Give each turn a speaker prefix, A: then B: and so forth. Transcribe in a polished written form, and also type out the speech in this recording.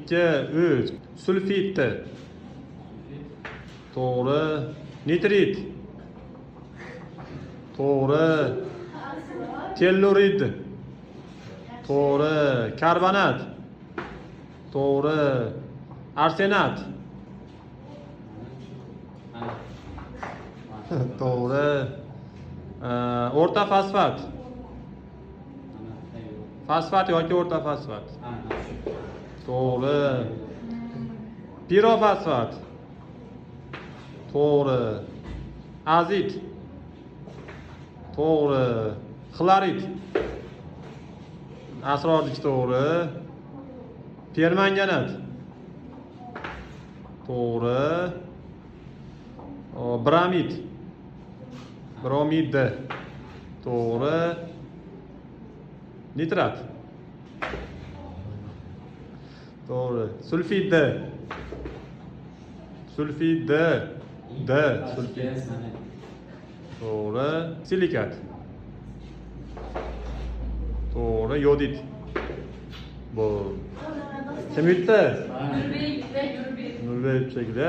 A: 2, 3. Sulfit. To'g'ri. Nitrit. To'g'ri. Tellurid. To'g'ri. Karbonat. To'g'ri. Arsenat. To'g'ri. O'rta fosfat. Fosfat yoki o'rta fosfat. To'g'ri. Pirofosfat. To'g'ri. Azit. To'g'ri. Xlorid. Asrorlik to'g'ri. Permanganat. To'g'ri. Bramid. Bromid. To'g'ri. Nitrat. To'g'ri. Sulfid. Sulfid. Sulfid. To'g'ri. Silikat. To'g'ri. Yodid. Bu. Kim yutdi? Nurbek shekilli.